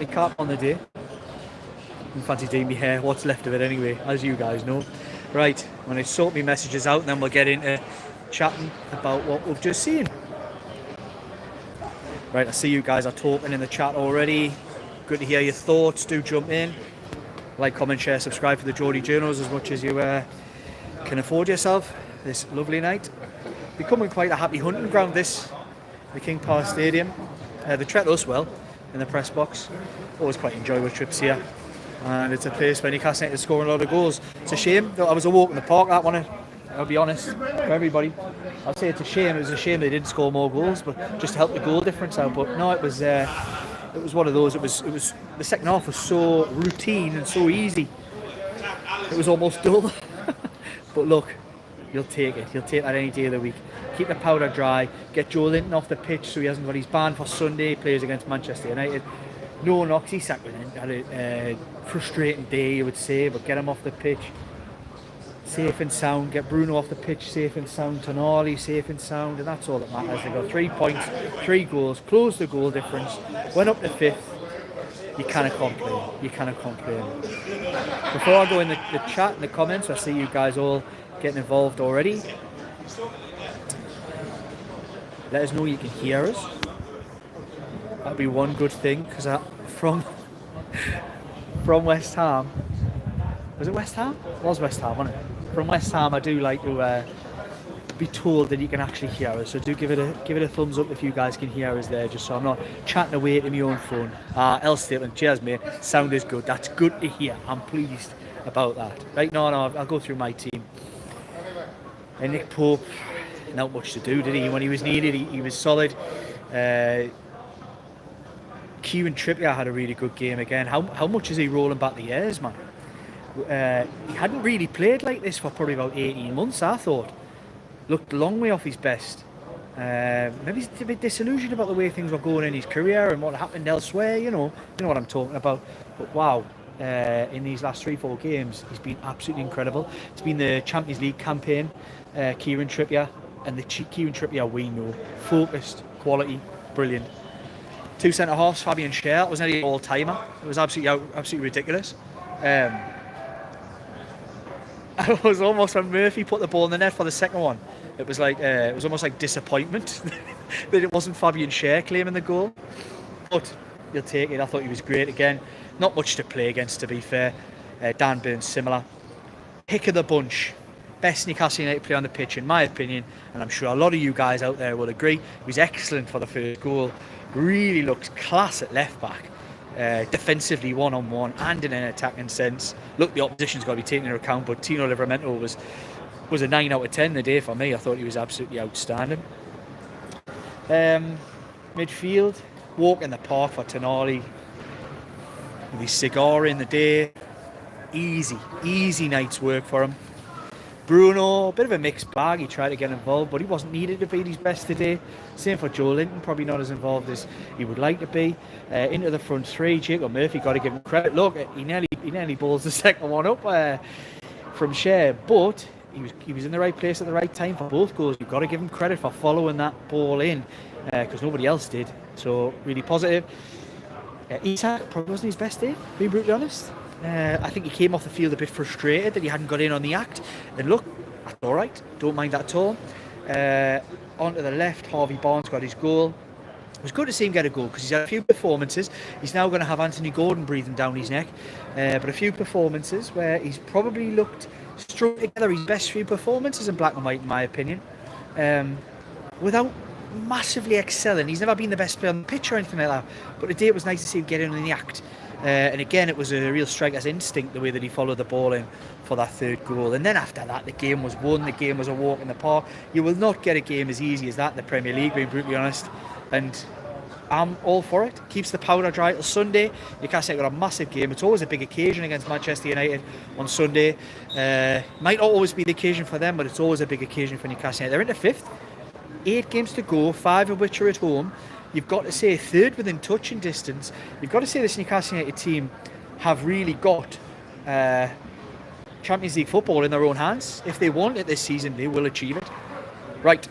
my cap on the day. I fancy doing my hair, what's left of it anyway, as you guys know. Right, when I sort my messages out, then we'll get into chatting about what we've just seen. Right, I see you guys are talking in the chat already. Good to hear your thoughts. Do jump in. Like, comment, share, subscribe for the Geordie Journals as much as you can afford yourself this lovely night. Becoming quite a happy hunting ground, this, the King Power Stadium. They treat us well in the press box. Always quite enjoyable trips here. And it's a place where Newcastle United is scoring a lot of goals. It's a shame that I was a walk in the park, that one. I'll be honest, for everybody. I'll say it's a shame. It was a shame they didn't score more goals, but just to help the goal difference out. But no, it was one of those. It was the second half was so routine and so easy. It was almost dull. But look, you'll take it. You'll take that any day of the week. Keep the powder dry. Get Joe Linton off the pitch so he hasn't got his ban for Sunday. Plays against Manchester United. No knocks. He had a frustrating day, you would say, but get him off the pitch. Safe and sound. Get Bruno off the pitch safe and sound. Tonali safe and sound. And that's all that matters. They got 3 points, 3 goals. Closed the goal difference. Went up to 5th. You cannot complain. You cannot complain. Before I go in the chat and the comments, I see you guys all getting involved already. Let us know you can hear us. That'd be one good thing, because from West Ham, was it West Ham? It was West Ham, wasn't it? From West Ham, I do like to be told that you can actually hear us. So do give it a thumbs up if you guys can hear us there, just so I'm not chatting away to my own phone. L Statement, cheers mate. Sound is good. That's good to hear. I'm pleased about that. Right, no, I'll go through my team. And Nick Pope, not much to do, did he? When he was needed, he was solid. Kieran Trippier had a really good game again. How much is he rolling back the years, man? He hadn't really played like this for probably about 18 months, I thought. Looked a long way off his best. Maybe he's a bit disillusioned about the way things were going in his career and what happened elsewhere, you know what I'm talking about. But wow, in these last 3-4 games, he's been absolutely incredible. It's been the Champions League campaign, Kieran Trippier, and the Kieran Trippier we know. Focused, quality, brilliant. 2 centre-halves, Fabian Schär, it was nearly an all-timer. It was absolutely ridiculous. It was almost when Murphy put the ball in the net for the second one. It was almost like disappointment that it wasn't Fabian Schär claiming the goal. But you'll take it. I thought he was great again. Not much to play against, to be fair. Dan Burns similar. Pick of the bunch. Best Newcastle United player on the pitch, in my opinion, and I'm sure a lot of you guys out there will agree. He was excellent for the first goal. Really looks class at left back. Defensively, one-on-one, and in an attacking sense. Look, the opposition's got to be taken into account, but Tino Livramento was a 9 out of 10 the day for me. I thought he was absolutely outstanding. Midfield, walk in the park for Tonali. With his cigar in the day. Easy night's work for him. Bruno, a bit of a mixed bag. He tried to get involved, but he wasn't needed to be at his best today. Same for Joe Linton, probably not as involved as he would like to be. Into the front 3, Jacob Murphy, got to give him credit. Look, he nearly balls the second one up from Schär, but he was in the right place at the right time for both goals. You've got to give him credit for following that ball in, because nobody else did. So really positive. Isak probably wasn't his best day, to be brutally honest. I think he came off the field a bit frustrated that he hadn't got in on the act. And look, that's all right. Don't mind that at all. Onto the left, Harvey Barnes got his goal. It was good to see him get a goal because he's had a few performances. He's now going to have Anthony Gordon breathing down his neck. But a few performances where he's probably strung together his best few performances in black and white, in my opinion. Without massively excelling. He's never been the best player on the pitch or anything like that. But today it was nice to see him get in on the act. And again, it was a real striker's instinct, the way that he followed the ball in for that third goal. And then after that, the game was won. The game was a walk in the park. You will not get a game as easy as that in the Premier League, being brutally honest. And I'm all for it. Keeps the powder dry till Sunday. Newcastle got a massive game. It's always a big occasion against Manchester United on Sunday. Might not always be the occasion for them, but it's always a big occasion for Newcastle United. They're into 5th. 8 games to go, 5 of which are at home. You've got to say 3rd within touching distance. You've got to say this Newcastle United team have really got Champions League football in their own hands. If they want it this season, they will achieve it. Right,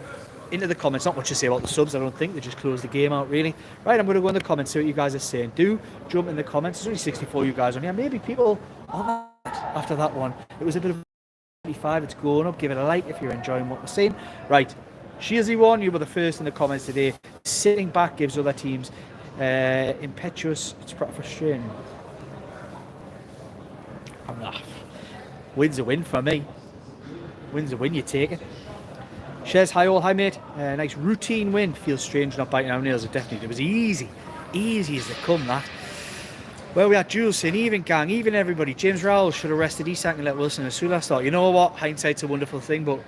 into the comments. Not much to say about the subs, I don't think. They just closed the game out, really. Right, I'm going to go in the comments, see what you guys are saying. Do jump in the comments. There's only 64 you guys on here. Maybe people aren't after that one. It was a bit of 35. It's going up. Give it a like if you're enjoying what we're seeing. Right, Shearsy one, you were the first in the comments today. Sitting back gives other teams impetuous. It's pretty frustrating. I'm not. Win's a win for me. Win's a win, you take it. Shares, hi all, hi mate. Nice routine win. Feels strange not biting our nails. It was easy. Easy as they come, that. Where we at, Jules saying, even gang, even everybody. James Rowell should have rested Isak and let Wilson and Sula start. You know what? Hindsight's a wonderful thing, but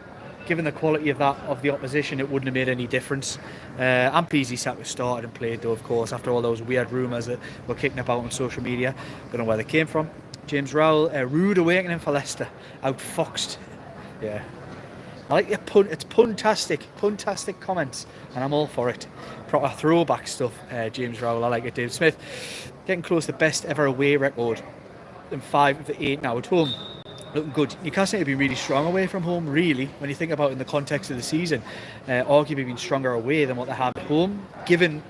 given the quality of the opposition, it wouldn't have made any difference. I'm pleased Isak was started and played though, of course, after all those weird rumours that were kicking about on social media. Don't know where they came from. James Rowell, rude awakening for Leicester. Outfoxed. Yeah. I like your pun. It's puntastic comments, and I'm all for it. Proper throwback stuff, James Rowell. I like it. Dave Smith, getting close to the best ever away record. In 5 of the 8 now at home. Looking good. Newcastle have been really strong away from home, really, when you think about it in the context of the season. Arguably been stronger away than what they have at home, given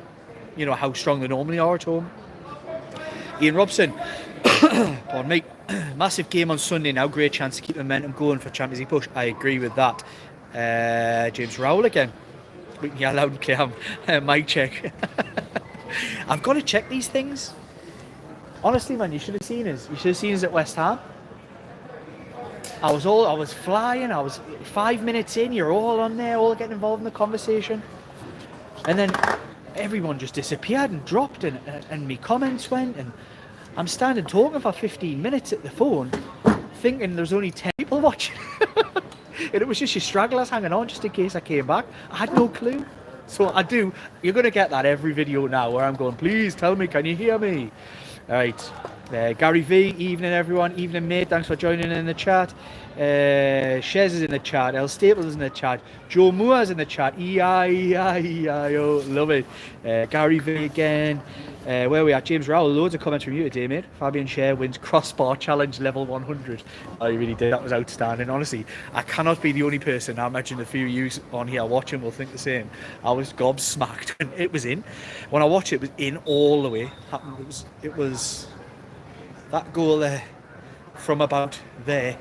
how strong they normally are at home. Ian Robson, pardon me. Massive game on Sunday now. Great chance to keep momentum going for Champions League push. I agree with that. James Rowell again. We can get loud and clear. Mic check. I've got to check these things. Honestly, man, you should have seen us. You should have seen us at West Ham. I was flying. I was 5 minutes in. You're all on there, all getting involved in the conversation, and then everyone just disappeared and dropped, and me comments went, and I'm standing talking for 15 minutes at the phone, thinking there's only 10 people watching. And it was just your stragglers hanging on just in case I came back. I had no clue. So you're going to get that every video now where I'm going, please tell me, can you hear me? All right. Gary V, evening everyone. Evening mate, thanks for joining in the chat. Shez is in the chat. El Staples is in the chat. Joe Moore is in the chat. E-I-E-I-E-I-O. Love it. Gary V again. Where we at? James Rowell. Loads of comments from you today, mate. Fabian Scher wins crossbar challenge level 100. I really did. That was outstanding. Honestly, I cannot be the only person. I imagine a few of you on here watching will think the same. I was gobsmacked when it was in. When I watched it, it was in all the way. It was that goal there from about there.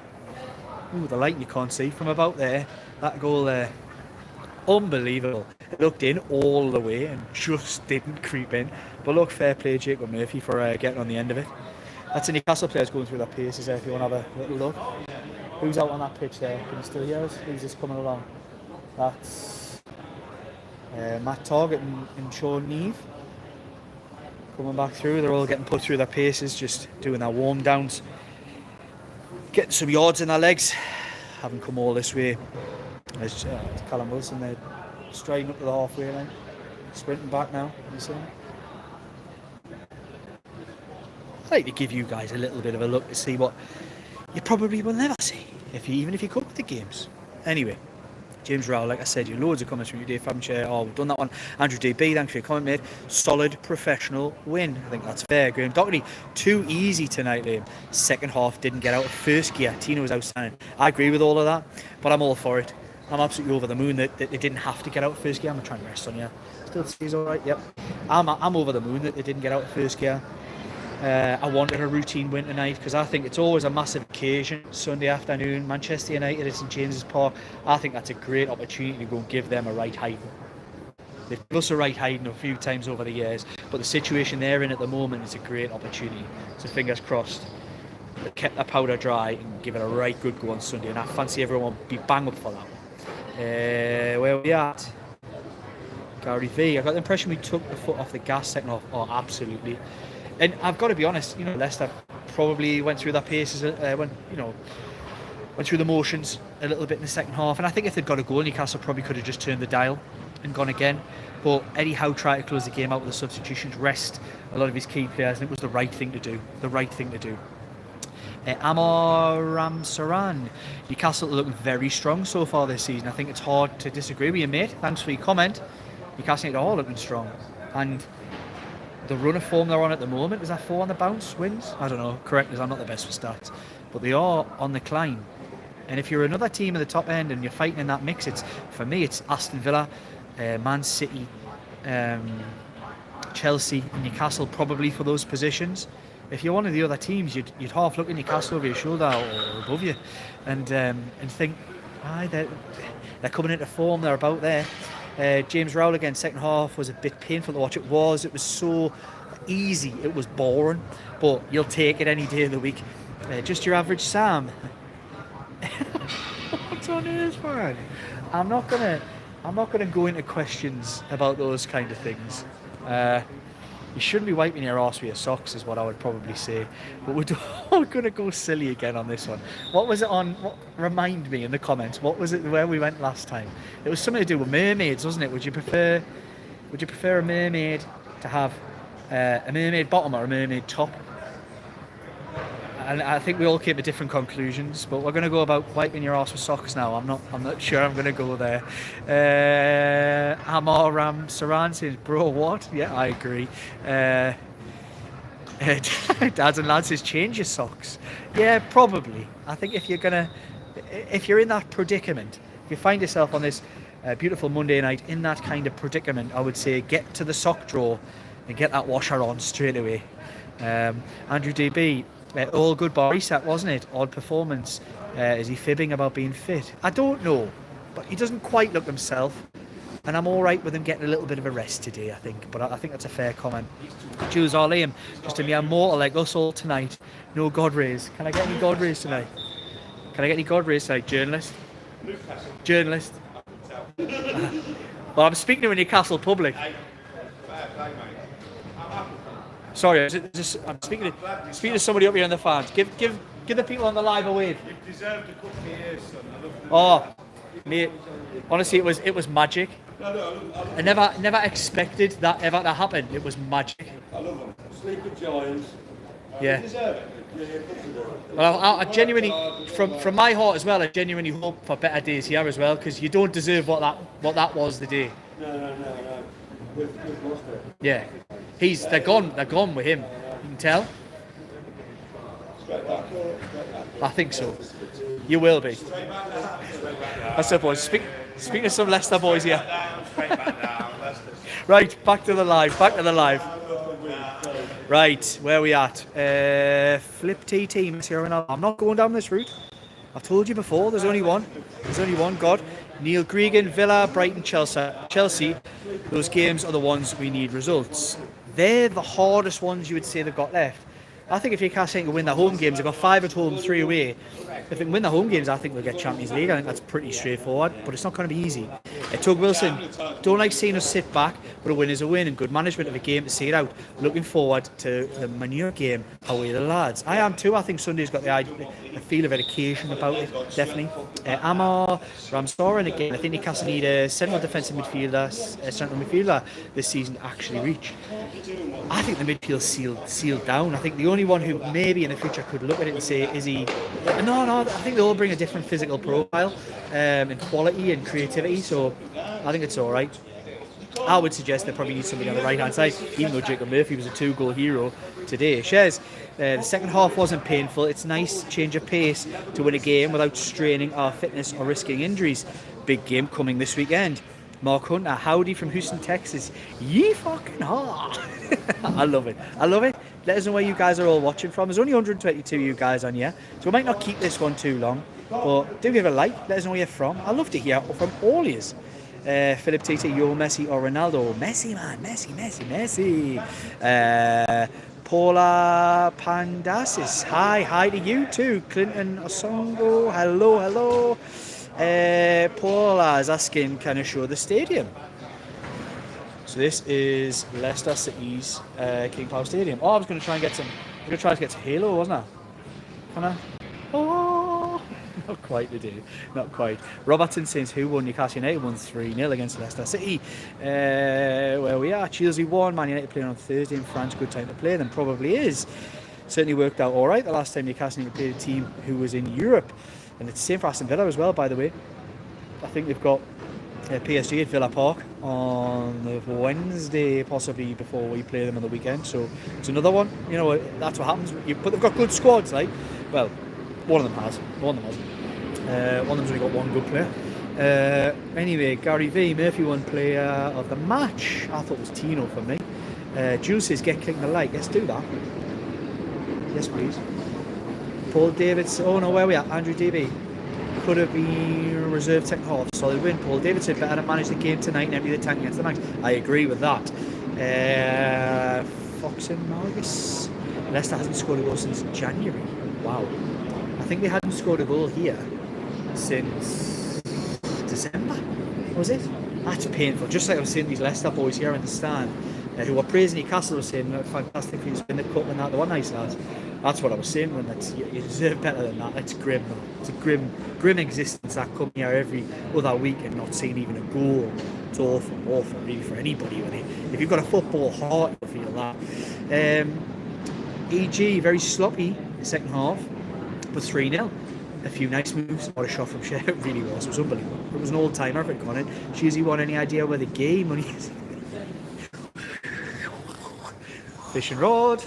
Ooh, the light you can't see. From about there, that goal there. Unbelievable. It looked in all the way and just didn't creep in. But look, fair play Jacob Murphy for getting on the end of it. That's the Newcastle players going through their paces there if you want to have a little look. Who's out on that pitch there? Can you still hear us? Who's just coming along? That's Matt Target and Sean Neve. Coming back through. They're all getting put through their paces, just doing their warm downs. Getting some yards in their legs. Haven't come all this way. There's Callum Wilson there, striding up to the halfway line, sprinting back now. You see? I'd like to give you guys a little bit of a look to see what you probably will never see, even if you come to the games. Anyway, James Rowell, like I said, you loads of comments from you, Dave Famchair. Oh, we've done that one. Andrew DB, thanks for your comment, mate. Solid professional win. I think that's fair. Graham Doherty, too easy tonight, Liam. Second half didn't get out of first gear. Tino was outstanding. I agree with all of that, but I'm all for it. I'm absolutely over the moon that they didn't have to get out of first gear. I'm trying to rest on you. Still sees all right. Yep. I'm over the moon that they didn't get out of first gear. I wanted a routine win tonight because I think it's always a massive occasion. Sunday afternoon, Manchester United at St James's Park. I think that's a great opportunity to go and give them a right hiding. They've given us a right hiding a few times over the years, but the situation they're in at the moment is a great opportunity. So fingers crossed. They kept their powder dry and give it a right good go on Sunday, and I fancy everyone will be bang up for that. Where are we at? Gary V. I got the impression we took the foot off the gas second half. Oh, absolutely. And I've got to be honest, Leicester probably went through their paces, went through the motions a little bit in the second half. And I think if they'd got a goal, Newcastle probably could have just turned the dial and gone again. But Eddie Howe tried to close the game out with the substitutions, rest a lot of his key players, and it was the right thing to do. Amar Ramsaran. Newcastle are looking very strong so far this season. I think it's hard to disagree with you, mate. Thanks for your comment. Newcastle are all looking strong. And the run of form they're on at the moment, is that 4 on the bounce wins? I don't know. Correct, I'm not the best for stats. But they are on the climb. And if you're another team at the top end and you're fighting in that mix, for me it's Aston Villa, Man City, Chelsea, and Newcastle probably for those positions. If you're one of the other teams, you'd half look at Newcastle over your shoulder or above you, and think, they're coming into form. They're about there. James Rowell again, second half was a bit painful to watch. It was so easy. It was boring, but you'll take it any day of the week. Just your average Sam. What's on earth, man? I'm not gonna go into questions about those kind of things. You shouldn't be wiping your arse with your socks, is what I would probably say. But we're all going to go silly again on this one. What was it on? Remind me in the comments. What was it where we went last time? It was something to do with mermaids, wasn't it? Would you prefer a mermaid to have a mermaid bottom or a mermaid top? And I think we all came to different conclusions, but we're going to go about wiping your arse with socks now. I'm not sure I'm going to go there. Amar Ram Saran says, bro, what? Yeah, I agree. Dads and lads says, change your socks. Yeah, probably. I think if you're in that predicament, if you find yourself on this beautiful Monday night in that kind of predicament, I would say get to the sock drawer and get that washer on straight away. Andrew DB, all good bar reset, wasn't it? Odd performance. Is he fibbing about being fit? I don't know, but he doesn't quite look himself, and I'm all right with him getting a little bit of a rest today, I think. But I think that's a fair comment. Jules Arliam, just a mere mortal like us all tonight. No God rays. Can I get any God rays tonight? Journalist? Journalist? Well, I'm speaking to a Newcastle public. Sorry, I'm speaking to somebody up here in the fans. Give the people on the live a wave. You've deserved a couple of years, son. Oh, mate, honestly, it was magic. I never expected that ever to happen. It was magic. I love them. Sleep with giants. Yeah. You deserve it. Well, I genuinely, from my heart as well, I genuinely hope for better days here as well, because you don't deserve what that was the day. No. We've lost it. Yeah. They're gone with him. You can tell. I think so. You will be. That's the boys. Speak to some Leicester boys here. Right, back to the live. Right, where are we at? Flip T teams here. I'm not going down this route. I've told you before, there's only one. God. Neil Gregan, Villa, Brighton, Chelsea. Those games are the ones we need results. They're the hardest ones you would say they've got left. I think if Newcastle can win their home games, they've got 5 at home, 3 away. If they can win their home games, I think they'll get Champions League. I think that's pretty straightforward, but it's not going to be easy. Tug Wilson, don't like seeing us sit back, but a win is a win, and good management of a game to see it out. Looking forward to the Manure game away the lads. I am too. I think Sunday's got the feel of occasion about it, definitely. Amar Ramsoren again. I think Newcastle need a central defensive midfielder this season to actually reach. I think the midfield's sealed down. I think the only one who maybe in the future could look at it and say, is he... No, I think they all bring a different physical profile and quality and creativity, so I think it's all right. I would suggest they probably need somebody on the right-hand side, even though Jacob Murphy was a 2-goal hero today. Shares, the second half wasn't painful. It's nice change of pace to win a game without straining our fitness or risking injuries. Big game coming this weekend. Mark Hunter, howdy from Houston, Texas. Ye fucking hard. I love it. Let us know where you guys are all watching from. There's only 122 of you guys on here, so we might not keep this one too long. But do give a like. Let us know where you're from. I love to hear from all yous. Philip TT, yo, Messi or Ronaldo? Messi, man. Messi. Paula Pandasis. Hi to you too. Clinton Osongo. Hello. Paula is asking, can I show the stadium? So this is Leicester City's King Power Stadium. Oh, I was going to try and get some. I'm going to try to get to Halo, wasn't I? Can I? Oh, not quite today. Not quite. Robertson says, who won? Newcastle United won 3-0 against Leicester City. Where we are, Chelsea won. Man United playing on Thursday in France. Good time to play them. Probably is. Certainly worked out all right the last time Newcastle United played a team who was in Europe. And it's the same for Aston Villa as well, by the way. I think they've got PSG at Villa Park on the Wednesday, possibly before we play them on the weekend. So it's another one. You know, that's what happens. But they've got good squads, like. Well, one of them hasn't. One of them's only got one good player. Anyway, Gary V, Murphy won player of the match. I thought it was Tino for me. Jules says, get clicking the like. Let's do that. Yes, please. Paul Davids. Oh no, where we at? Andrew DB. Could have been reserved second half. Solid win. Paul Davidson better to manage the game tonight and empty the tank against the Max. I agree with that. Fox and Margus. Leicester hasn't scored a goal since January. Wow. I think they hadn't scored a goal here since December. Was it? That's painful. Just like I was saying, these Leicester boys here in the stand who were praising Newcastle were saying, fantastic things in the cup and that. They were nice lads. That's what I was saying when you deserve better than that. It's grim. It's a grim existence that come here every other week and not seeing even a goal. It's awful really for anybody. If you've got a football heart, you'll feel that. EG, very sloppy in the second half, but 3-0. A few nice moves. What a shot from Shea. It really was. It was unbelievable. It was an all-timer if it got it. Shizzy won any idea where the game when he's fishing rod.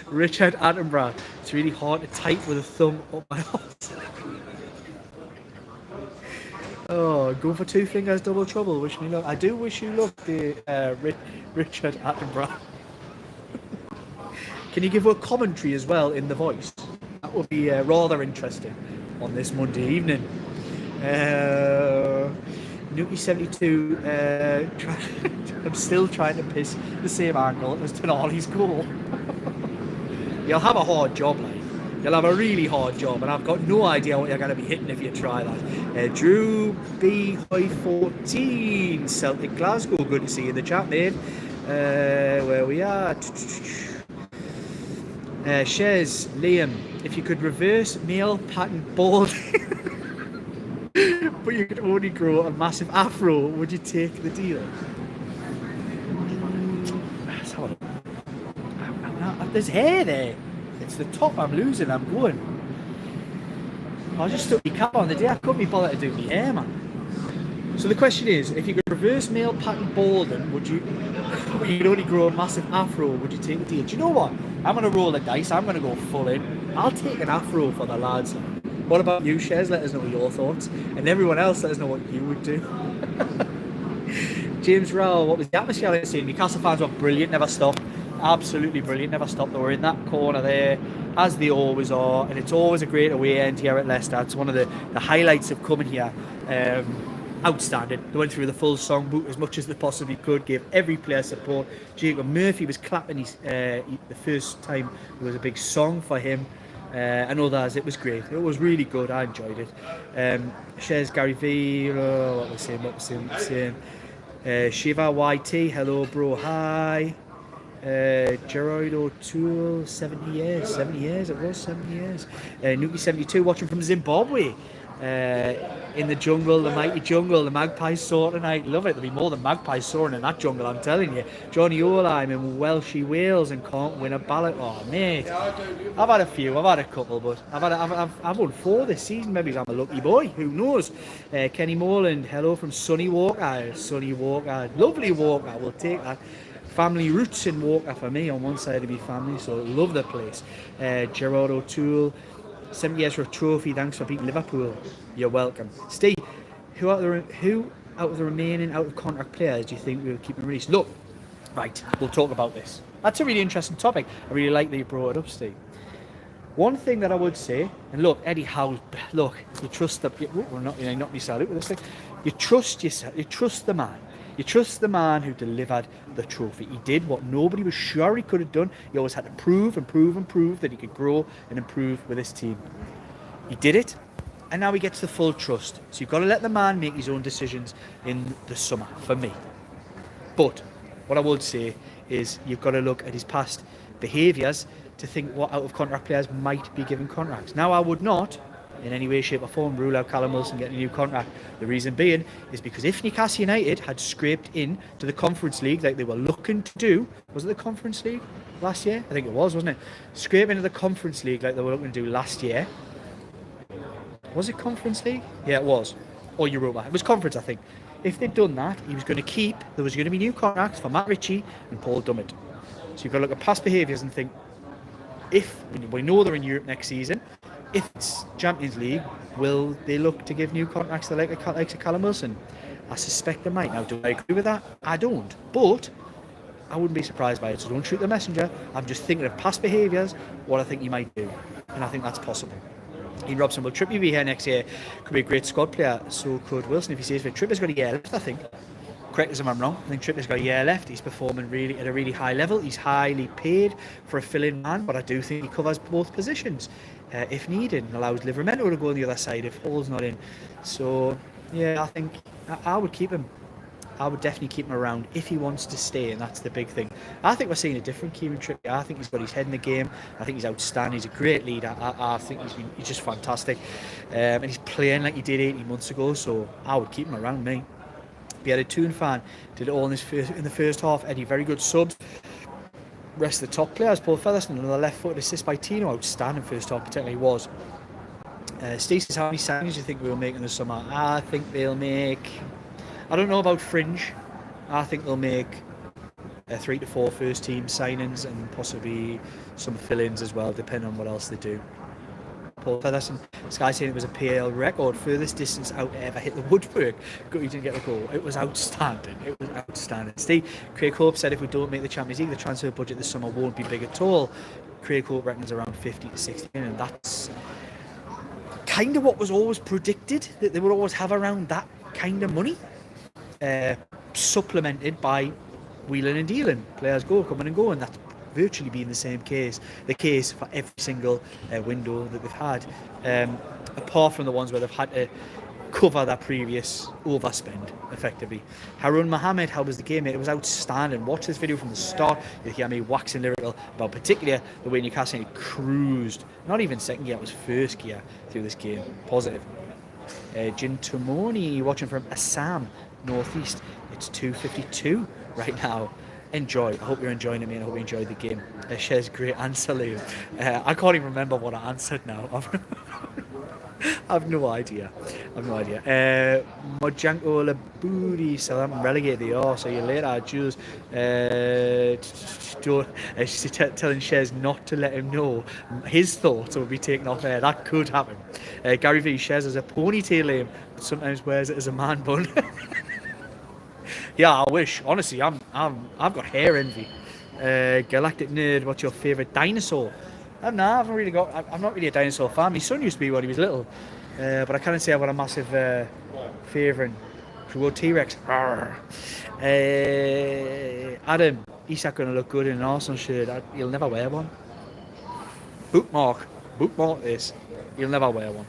Richard Attenborough. It's really hard to type with a thumb up my arse. Oh, go for two fingers, double trouble. Wish me luck. I do wish you luck, the Richard Attenborough. Can you give a commentary as well in the voice? That would be rather interesting on this Monday evening. Nuki 72. I'm still trying to piss the same angle as Tonali's goal. You'll have a hard job, like. You'll have a really hard job, and I've got no idea what you're going to be hitting if you try that. Drew B. High 14, Celtic Glasgow. Good to see you in the chat, mate. Where we are. Shez, Liam, if you could reverse male pattern bald, but you could only grow a massive afro, would you take the deal? There's hair there. It's the top I'm losing. I'm going. I just stuck my cap on the day. I couldn't be bothered to do my hair, man. So the question is, if you could reverse male pattern balding, would you? You'd only grow a massive afro. Would you take the deal? Do you know what? I'm gonna roll the dice. I'm gonna go full in. I'll take an afro for the lads. What about you, Shez? Let us know your thoughts, and everyone else, let us know what you would do. James Rowell, what was the atmosphere like? Newcastle fans were brilliant. Never stopped. Absolutely brilliant, never stopped. They were in that corner there, as they always are, and it's always a great away end here at Leicester. It's one of the highlights of coming here. Outstanding. They went through the full songbook as much as they possibly could, gave every player support. Jacob Murphy was clapping the first time there was a big song for him, and others. It was great. It was really good. I enjoyed it. Shares Gary V. What was saying? Shiva YT. Hello, bro. Hi. Gerard O'Toole, 70 years, it was 70 years. Nuki 72, watching from Zimbabwe. In the jungle, the mighty jungle, the magpies soar tonight. Love it. There'll be more than magpies soaring in that jungle, I'm telling you. Johnny Ola, I'm in Welshy Wales and can't win a ballot. Oh, mate. I've had a few, I've had a couple, but I've won 4 this season. Maybe I'm a lucky boy, who knows. Kenny Morland, hello from sunny Walker. Sunny Walker, lovely Walker, we'll take that. Family roots in Walker for me, on one side of my family, so love the place. Gerard O'Toole, 70 years for a trophy, thanks for beating Liverpool. You're welcome. Steve, who out of the remaining out of contract players do you think we'll keep them released? Look, right, we'll talk about this. That's a really interesting topic. I really like that you brought it up, Steve. One thing that I would say, and look, Eddie Howe, look, you trust the, well, not me salute with this thing. You trust yourself, you trust the man. You trust the man who delivered the trophy. He did what nobody was sure he could have done. He always had to prove that he could grow and improve with his team. He did it, and now he gets the full trust. So you've got to let the man make his own decisions in the summer, for me. But what I would say is you've got to look at his past behaviours to think what out-of-contract players might be given contracts. Now, I would not, in any way, shape or form, rule out Callum Wilson getting a new contract. The reason being is because if Newcastle United had scraped in to the Conference League like they were looking to do, was it the Conference League last year? I think it was, wasn't it? Scrape into the Conference League like they were looking to do last year. Was it Conference League? Yeah, it was. Or Europa. It was Conference, I think. If they'd done that, he was going to keep, there was going to be new contracts for Matt Ritchie and Paul Dummett. So you've got to look at past behaviours and think, if we know they're in Europe next season, if it's Champions League, will they look to give new contracts to like of Callum Wilson? I suspect they might. Now, do I agree with that? I don't. But I wouldn't be surprised by it. So don't shoot the messenger. I'm just thinking of past behaviours, what I think he might do. And I think that's possible. Ian Robson, will Trippier be here next year? Could be a great squad player. So could Wilson if he stays fit. Trippier's got a year left, I think. Correct us if I'm wrong. I think Trippier's got a year left. He's performing really at a really high level. He's highly paid for a fill-in man, but I do think he covers both positions if needed, and allows Livramento to go on the other side if Hall's not in. So yeah, I think I would keep him. I would definitely keep him around if he wants to stay, and that's the big thing. I think we're seeing a different Kieran Trippier. I think he's got his head in the game. I think he's outstanding. He's a great leader. I think he's just fantastic. And he's playing like he did 18 months ago, so I would keep him around me. We had a Toon fan, did it all in the first half. Eddie, very good subs. Rest of the top players, Paul Featherstone, another left-footed assist by Tino. Outstanding first half, particularly was. Steve says, how many signings do you think we'll make in the summer? I think they'll make... I don't know about fringe. I think they'll make 3 to 4 first team signings and possibly some fill-ins as well, depending on what else they do. Paul Featherstone, Sky saying it was a PL record, furthest distance out to ever hit the woodwork. Good, you didn't get the goal. It was outstanding. It was outstanding. Steve, Craig Hope said if we don't make the Champions League, the transfer budget this summer won't be big at all. Craig Hope reckons around 50 to 60 million, and that's kind of what was always predicted, that they would always have around that kind of money. Supplemented by wheeling and dealing. Players coming and going. That's virtually been the case for every single window that they've had, apart from the ones where they've had to cover their previous overspend, effectively. Harun Mohammed, how was the game, mate? It was outstanding. Watch this video from the start. You'll hear me waxing lyrical about particularly the way Newcastle United cruised. Not even second gear, it was first gear through this game. Positive. Jin Tomoni, watching from Assam, Northeast. It's 2:52 right now. Enjoy. I hope you're enjoying it, mate. I hope you enjoyed the game. Shez, great answer, Liam. I can't even remember what I answered now. I've no idea. Mojanko Labudi, Southampton relegated. They are. So you later, Jules. She's telling Shez not to let him know his thoughts will be taken off air. That could happen. Gary V. Shez has a ponytail, Liam, but sometimes wears it as a man bun. Yeah, I wish. Honestly, I've got hair envy. Galactic Nerd, what's your favourite dinosaur? I'm not really a dinosaur fan. My son used to be when he was little, but I can't say I've got a massive favourite. T-Rex. Adam, Isak going to look good in an Arsenal shirt. He'll never wear one. Bookmark this. He'll never wear one.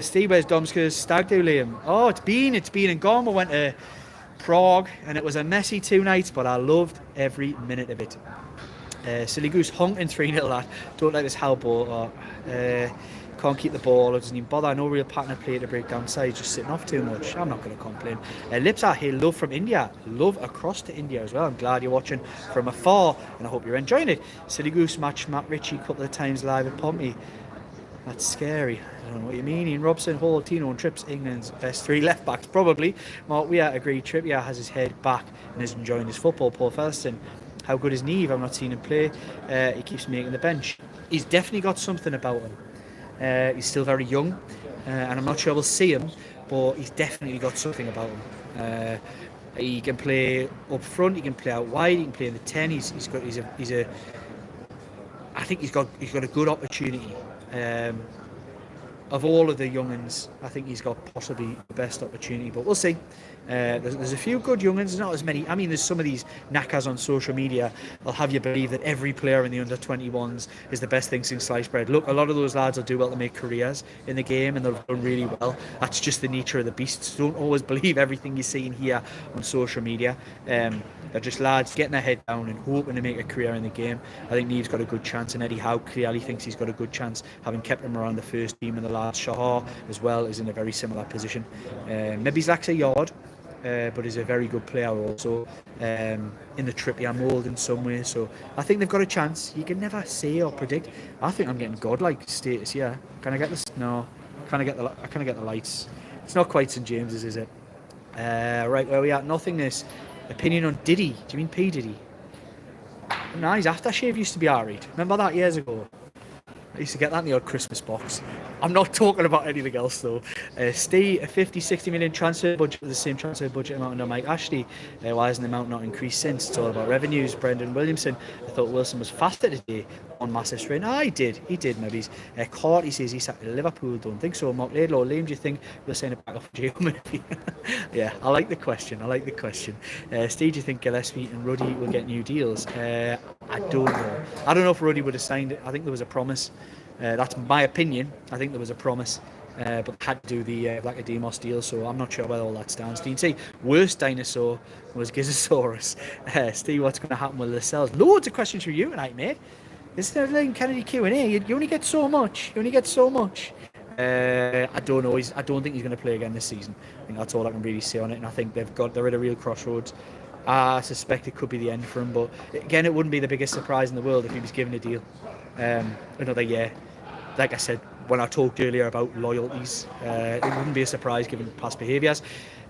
Steve, where's Domska's stag do, Liam? Oh, it's been and gone. We went to Prague and it was a messy 2 nights, but I loved every minute of it. Silly Goose honking 3-0 lad. Don't let this Hal ball. Can't keep the ball, or doesn't even bother. No real partner play to break down sides, just sitting off too much. I'm not going to complain. Lips out here, love from India. Love across to India as well. I'm glad you're watching from afar and I hope you're enjoying it. Silly Goose matched Matt Ritchie a couple of times live at Pompey. That's scary. I don't know what you mean. Ian Robson, Hall, Tino and Trips, England's best 3 left backs, probably. Mark Weir agreed. Trippier has his head back and is enjoying his football. Paul Featherstone, how good is Neve? I've not seen him play. He keeps making the bench. He's definitely got something about him. He's still very young, and I'm not sure we'll see him, but he's definitely got something about him. He can play up front. He can play out wide. He can play in the 10. I think he's got a good opportunity. Of all of the young'uns, I think he's got possibly the best opportunity, but we'll see. There's a few good young'uns, not as many. I mean, there's some of these knackers on social media will have you believe that every player in the under-21s is the best thing since sliced bread. Look, a lot of those lads will do well to make careers in the game and they've done really well. That's just the nature of the beast. So don't always believe everything you see and hear on social media. They're just lads getting their head down and hoping to make a career in the game. I think Neve's got a good chance, and Eddie Howe clearly thinks he's got a good chance, having kept him around the first team in the last. Shahar as well is in a very similar position. Maybe he's lacks a yard, but is a very good player also, in the Trippier mould in some way. So I think they've got a chance. You can never say or predict. I think I'm getting godlike status here. Can I get this? No. I can't get the lights. It's not quite St James's, is it? Right, where we at? Nothingness. Opinion on Diddy. Do you mean P Diddy? No, his aftershave used to be alright. Remember that years ago? used to get that in the odd Christmas box. I'm not talking about anything else though. Steve, a 50-60 million transfer budget with the same transfer budget amount under Mike Ashley. Why hasn't the amount not increased since? It's all about revenues. Brendan Williamson. I thought Wilson was faster today on massive strain. He did maybe. Carty says he's at Liverpool. Don't think so. Mark Laidlaw, Liam, do you think we'll send it back off jail maybe? Yeah, I like the question. Steve, do you think Gillespie and Ruddy will get new deals? I don't know. I don't know if Ruddy would have signed it. I think there was a promise. That's my opinion. I think there was a promise, but had to do the Black Demos deal, so I'm not sure where all that stands. Dean C, worst dinosaur was Gizosaurus. Steve, what's going to happen with Lascelles? Loads of questions for you tonight, mate. Isn't there like Kennedy Q&A? You only get so much. I don't know. I don't think he's going to play again this season. I think that's all I can really say on it. And I think they're at a real crossroads. I suspect it could be the end for him, but again, it wouldn't be the biggest surprise in the world if he was given a deal another year. Like I said when I talked earlier about loyalties, it wouldn't be a surprise given past behaviours.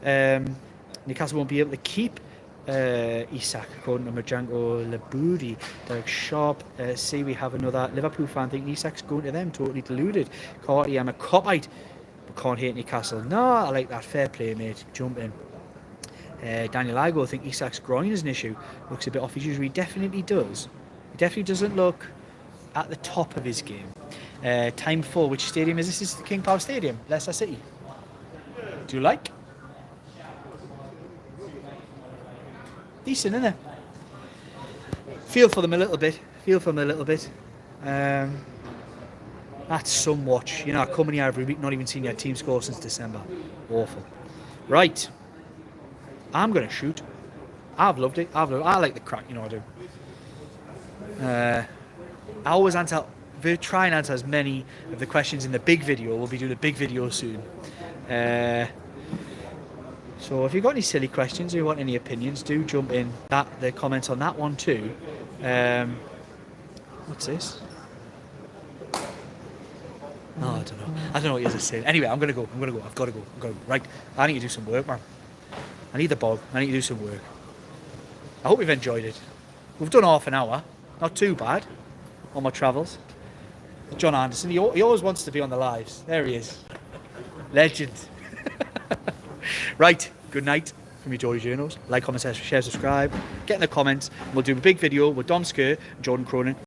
Newcastle won't be able to keep Isak, according to Majanko Labudi. Derek Sharp, see we have another Liverpool fan thinking Isak's going to them, totally deluded. Carty, I'm a copite, but can't hate Newcastle. No, I like that, fair play mate, jump in. Daniel Igo, I think Isak's groin is an issue, looks a bit off his usual. He definitely does. He definitely doesn't look at the top of his game. Time for which stadium is this? This is the King Power Stadium, Leicester City. Do you like? Decent, isn't it? Feel for them a little bit. That's some watch. You know, coming here every week, not even seeing your team score since December. Awful. Right. I'm going to shoot. I've loved it. I like the crack, you know I do. I always try and answer as many of the questions in the big video. We'll be doing a big video soon. So if you've got any silly questions or you want any opinions, do jump in the comments on that one too. What's this? Oh, I don't know. I don't know what you're saying. Anyway, I'm gonna go. I've got to go. Right. I need to do some work, man. I need the bog. I need to do some work. I hope you've enjoyed it. We've done half an hour. Not too bad on my travels. John Anderson, he always wants to be on the lives. There he is. Legend. Right, good night from your Geordie Journos. Like, comment, share, subscribe. Get in the comments. We'll do a big video with Dom Sker and Jordan Cronin.